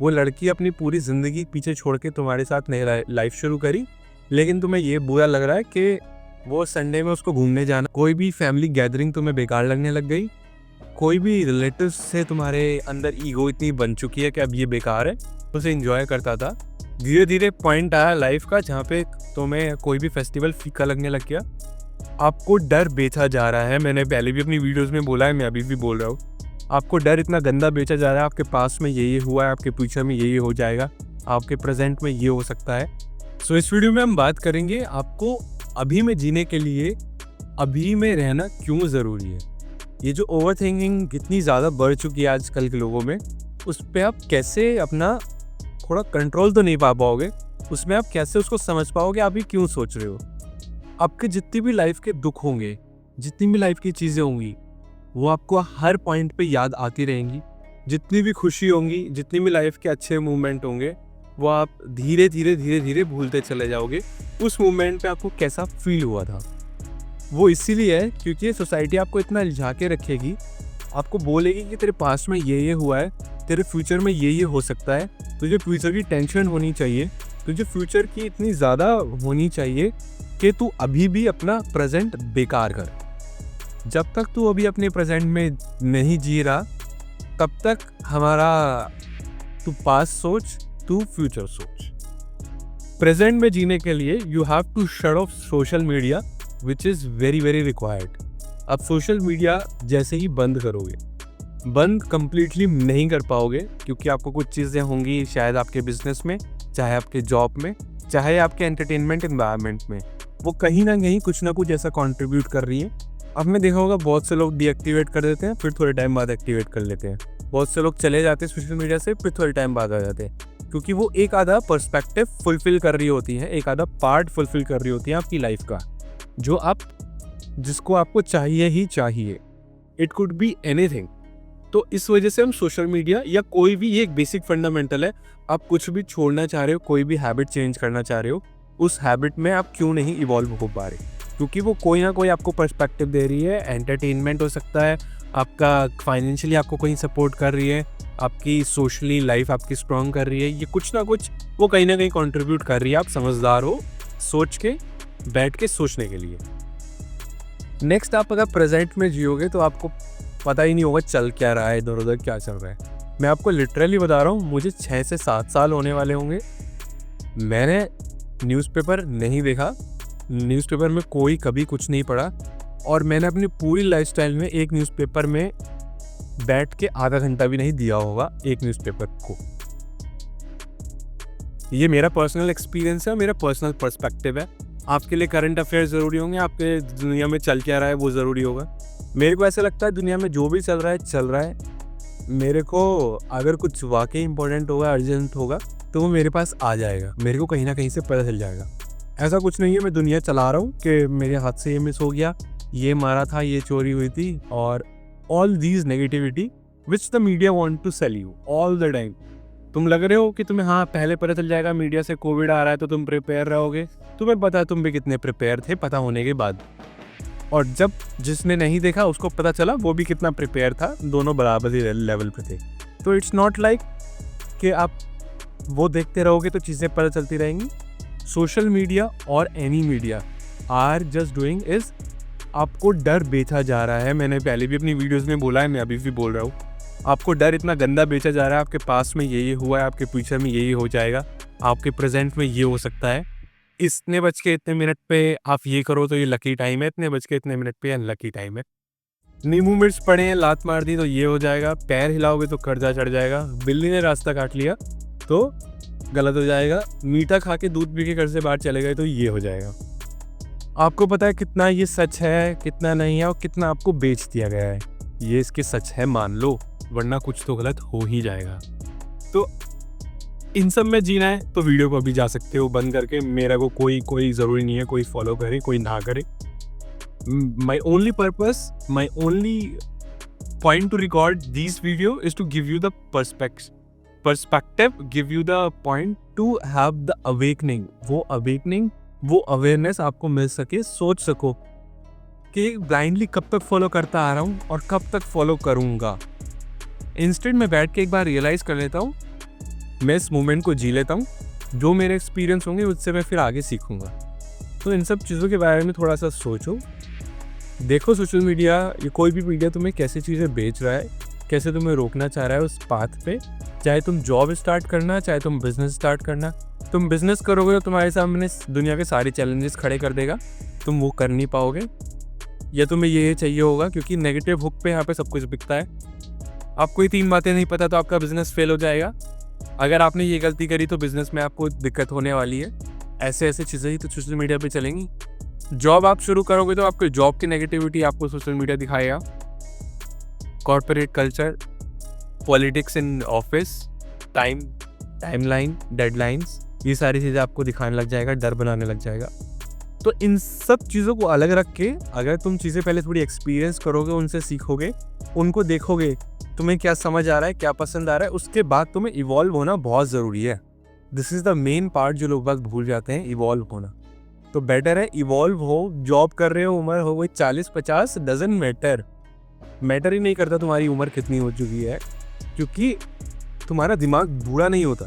वो लड़की अपनी पूरी ज़िंदगी पीछे छोड़ के तुम्हारे साथ नई लाइफ शुरू करी, लेकिन तुम्हें ये बुरा लग रहा है कि वो संडे में उसको घूमने जाना, कोई भी फैमिली गैदरिंग तुम्हें बेकार लगने लग गई, कोई भी रिलेटिव्स से तुम्हारे अंदर ईगो इतनी बन चुकी है कि अब ये बेकार है, उसे एंजॉय करता था। धीरे धीरे पॉइंट आया लाइफ का जहाँ पे तुम्हें कोई भी फेस्टिवल फीका लगने लग गया, आपको डर बेचा जा रहा है। मैंने पहले भी अपनी वीडियोस में बोला है, मैं अभी भी बोल रहा हूँ, आपको डर इतना गंदा बेचा जा रहा है, आपके पास में ये हुआ है, आपके फ्यूचर में ये हो जाएगा, आपके प्रेजेंट में ये हो सकता है। सो इस वीडियो में हम बात करेंगे आपको अभी में जीने के लिए अभी में रहना क्यों ज़रूरी है। ये जो ओवर थिंकिंग इतनी ज़्यादा बढ़ चुकी है आजकल के लोगों में, उस पर आप कैसे अपना थोड़ा कंट्रोल तो नहीं पा पाओगे, उसमें आप कैसे उसको समझ पाओगे आप ही क्यों सोच रहे हो। आपके जितनी भी लाइफ के दुख होंगे, जितनी भी लाइफ की चीज़ें होंगी, वो आपको हर पॉइंट पे याद आती रहेंगी। जितनी भी खुशी होंगी, जितनी भी लाइफ के अच्छे मोमेंट होंगे, वो आप धीरे धीरे भूलते चले जाओगे उस मोमेंट पे आपको कैसा फील हुआ था। वो इसीलिए है क्योंकि सोसाइटी आपको इतना रिझा के रखेगी, आपको बोलेगी कि तेरे पास में ये हुआ है, तेरे फ्यूचर में ये हो सकता है, तुझे फ्यूचर की टेंशन होनी चाहिए, तुझे फ्यूचर की इतनी ज़्यादा होनी चाहिए कि तू अभी भी अपना प्रेजेंट बेकार कर। जब तक तू अभी अपने प्रेजेंट में नहीं जी रहा, तब तक तू पास्ट सोच, तू फ्यूचर सोच। प्रेजेंट में जीने के लिए you have to shut off social media which is very required. अब सोशल मीडिया जैसे ही बंद करोगे, बंद कंप्लीटली नहीं कर पाओगे, क्योंकि आपको कुछ चीज़ें होंगी शायद आपके बिजनेस में, चाहे आपके जॉब में, चाहे आपके एंटरटेनमेंट एनवायरनमेंट में, वो कहीं ना कहीं कुछ ना कुछ ऐसा कंट्रीब्यूट कर रही है। आपने देखा होगा बहुत से लोग डीएक्टिवेट कर देते हैं, फिर थोड़े टाइम बाद एक्टिवेट कर लेते हैं। बहुत से लोग चले जाते हैं सोशल मीडिया से, फिर थोड़े टाइम बाद आ जाते हैं, क्योंकि वो एक आधा पर्सपेक्टिव फुलफिल कर रही होती है, एक आधा पार्ट फुलफिल कर रही होती है आपकी लाइफ का, जिसको आपको चाहिए ही चाहिए। It could be anything. तो इस वजह से हम सोशल मीडिया या कोई भी, ये एक बेसिक फंडामेंटल है, आप कुछ भी छोड़ना चाह रहे हो, कोई भी हैबिट चेंज करना चाह रहे हो, उस हैबिट में आप क्यों नहीं इवॉल्व हो पा रहे, क्योंकि वो कोई ना कोई आपको पर्सपेक्टिव दे रही है। एंटरटेनमेंट हो सकता है, आपका फाइनेंशियली आपको कहीं सपोर्ट कर रही है, आपकी सोशली लाइफ आपकी स्ट्रॉन्ग कर रही है, ये कुछ ना कुछ वो कहीं ना कहीं कंट्रीब्यूट कर रही है। आप समझदार हो सोच के, बैठ के सोचने के लिए। नेक्स्ट, आप अगर प्रेजेंट में जियोगे तो आपको पता ही नहीं होगा चल क्या रहा है, इधर उधर क्या चल रहा है। मैं आपको लिटरली बता रहा हूँ, मुझे 6 से 7 साल होने वाले होंगे, मैंने न्यूज़पेपर नहीं देखा, न्यूज़पेपर में कोई कभी कुछ नहीं पढ़ा, और मैंने अपनी पूरी लाइफस्टाइल में एक न्यूज़पेपर में बैठ के आधा घंटा भी नहीं दिया होगा एक न्यूज़पेपर को। ये मेरा पर्सनल एक्सपीरियंस है, मेरा पर्सनल पर्सपेक्टिव है। आपके लिए करंट अफेयर्स ज़रूरी होंगे, आपके दुनिया में चल क्या रहा है वो ज़रूरी होगा। मेरे को ऐसा लगता है दुनिया में जो भी चल रहा है, मेरे को अगर कुछ वाकई इंपॉर्टेंट होगा, अर्जेंट होगा, तो वो मेरे पास आ जाएगा, मेरे को कहीं ना कहीं से पता चल जाएगा। ऐसा कुछ नहीं है मैं दुनिया चला रहा हूँ कि मेरे हाथ से ये मिस हो गया, ये मारा था, ये चोरी हुई थी, और all these negativity which the media want to sell you all the time. तुम लग रहे हो कि तुम्हें पहले पता चल जाएगा मीडिया से कोविड आ रहा है तो तुम प्रिपेयर रहोगे। तुम्हें पता है तुम भी कितने प्रिपेयर थे पता होने के बाद, और जब जिसने नहीं देखा उसको पता चला वो भी कितना प्रिपेयर था, दोनों बराबर ही लेवल पे थे। तो इट्स नॉट लाइक कि आप वो देखते रहोगे तो चीज़ें पता चलती रहेंगी। सोशल मीडिया और any media are just doing is, आपको डर बेचा जा रहा है। मैंने पहले भी अपनी वीडियोस में बोला है, मैं अभी भी बोल रहा हूँ, आपको डर इतना गंदा बेचा जा रहा है, आपके पास में ये हुआ है, आपके फ्यूचर में ये हो जाएगा, आपके प्रेजेंट में ये हो सकता है, इतने बज के इतने मिनट पे आप ये करो तो ये लकी टाइम है, इतने बज के इतने मिनट पे अनलकी टाइम है, नींबू मिर्च पड़े हैं, लात मार दी तो ये हो जाएगा, पैर हिलाओगे तो कर्जा चढ़ जाएगा, बिल्ली ने रास्ता काट लिया तो गलत हो जाएगा, मीठा खा के दूध पी के घर से बाहर चले गए तो ये हो जाएगा। आपको पता है कितना ये सच है, कितना नहीं है, और कितना आपको बेच दिया गया है। ये इसके सच है मान लो, वरना कुछ तो गलत हो ही जाएगा। तो इन सब में जीना है तो वीडियो को अभी जा सकते हो बंद करके। मेरा को कोई ज़रूरी नहीं है कोई फॉलो करे कोई ना करे। My only purpose, my only point to record this video is to give you the perspective, give you the point to have the awakening, वो अवेयरनेस आपको मिल सके, सोच सको कि ब्लाइंडली कब तक फॉलो करता आ रहा हूँ और कब तक फॉलो करूँगा। इंस्टेंट में बैठ के एक बार रियलाइज़ कर लेता हूँ मैं इस मोमेंट को जी लेता हूँ, जो मेरे एक्सपीरियंस होंगे उससे मैं फिर आगे सीखूंगा। तो इन सब चीज़ों के बारे में थोड़ा सा सोचो, देखो सोशल मीडिया या कोई भी मीडिया तुम्हें कैसी चीज़ें बेच रहा है, कैसे तुम्हें रोकना चाह रहा है उस पाथ पे। चाहे तुम जॉब स्टार्ट करना, चाहे तुम बिजनेस स्टार्ट करना, तुम बिजनेस करोगे तो तुम्हारे सामने दुनिया के सारे चैलेंजेस खड़े कर देगा, तुम वो कर नहीं पाओगे। या तुम्हें ये चाहिए होगा, क्योंकि नेगेटिव हुक पे यहाँ पे सब कुछ बिकता है। आपको ये 3 बातें नहीं पता तो आपका बिजनेस फेल हो जाएगा। अगर आपने ये गलती करी तो बिजनेस में आपको दिक्कत होने वाली है। ऐसे ऐसे चीज़ें ही तो सोशल मीडिया पे चलेंगी। जॉब आप शुरू करोगे तो आपको जॉब की नेगेटिविटी आपको सोशल मीडिया दिखाएगा। Corporate culture, politics in office, timeline, deadlines, ये सारी चीज़ें आपको दिखाने लग जाएगा, डर बनाने लग जाएगा। तो इन सब चीज़ों को अलग रख के अगर तुम चीज़ें पहले थोड़ी एक्सपीरियंस करोगे, उनसे सीखोगे, उनको देखोगे, तुम्हें क्या समझ आ रहा है, क्या पसंद आ रहा है, उसके बाद तुम्हें इवॉल्व होना बहुत ज़रूरी है। This is the main part जो लोग बात भूल जाते हैं, इवॉल्व होना। तो बेटर है इवॉल्व हो। जॉब कर रहे हो, उम्र हो गई 40-50, डजंट मैटर ही नहीं करता तुम्हारी उम्र कितनी हो चुकी है, क्योंकि तुम्हारा दिमाग बूढ़ा नहीं होता।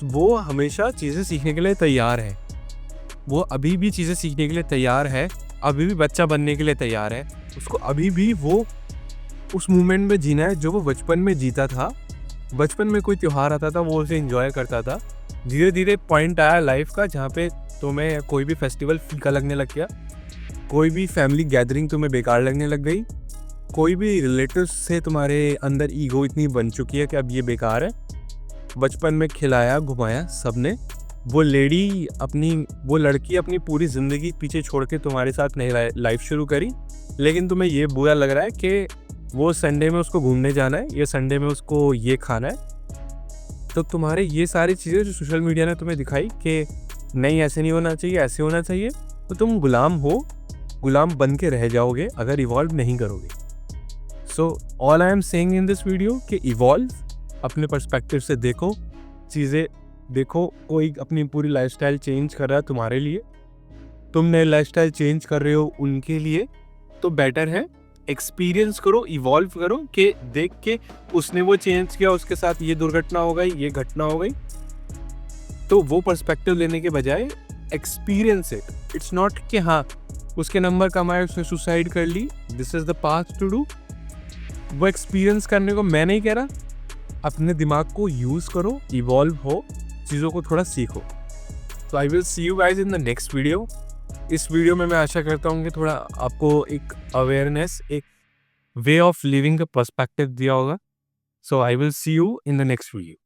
वो हमेशा चीज़ें सीखने के लिए तैयार है। वो अभी भी चीज़ें सीखने के लिए तैयार है, अभी भी बच्चा बनने के लिए तैयार है। उसको अभी भी वो उस मोमेंट में जीना है जो वो बचपन में जीता था। बचपन में कोई त्यौहार आता था, वो उसे एंजॉय करता था। धीरे धीरे पॉइंट आया लाइफ का जहाँ पे तुम्हें कोई भी फेस्टिवल फीका लगने लग गया, कोई भी फैमिली गैदरिंग तुम्हें बेकार लगने लग गई, कोई भी रिलेटिव्स से तुम्हारे अंदर ईगो इतनी बन चुकी है कि अब ये बेकार है। बचपन में खिलाया घुमाया सबने, वो लड़की अपनी पूरी ज़िंदगी पीछे छोड़ के तुम्हारे साथ नई लाइफ शुरू करी, लेकिन तुम्हें ये बुरा लग रहा है कि वो संडे में उसको घूमने जाना है या संडे में उसको ये खाना है। तो तुम्हारे ये सारी चीज़ें जो सोशल मीडिया ने तुम्हें दिखाई कि नहीं ऐसे नहीं होना चाहिए, ऐसे होना चाहिए, तो तुम गुलाम हो, गुलाम बन के रह जाओगे अगर इवॉल्व नहीं करोगे। So all I am saying in this video कि इवॉल्व, अपने पर्सपेक्टिव से देखो चीज़ें, देखो कोई अपनी पूरी लाइफस्टाइल चेंज कर रहा है तुम्हारे लिए, तुम नए लाइफस्टाइल चेंज कर रहे हो उनके लिए, तो बेटर है एक्सपीरियंस करो, इवॉल्व करो कि देख के उसने वो चेंज किया, उसके साथ ये दुर्घटना हो गई, ये घटना हो गई। तो वो पर्सपेक्टिव लेने के बजाय एक्सपीरियंस इट। इट्स नॉट कि हाँ उसके नंबर कम आए, उसने सुसाइड कर ली, this is the path to do. वो एक्सपीरियंस करने को मैं नहीं कह रहा, अपने दिमाग को यूज़ करो, इवॉल्व हो, चीज़ों को थोड़ा सीखो। तो आई will see you guys in the next video. इस वीडियो में मैं आशा करता हूँ कि थोड़ा आपको एक अवेयरनेस, एक वे ऑफ लिविंग का पर्सपेक्टिव दिया होगा। So I will see you in the next video.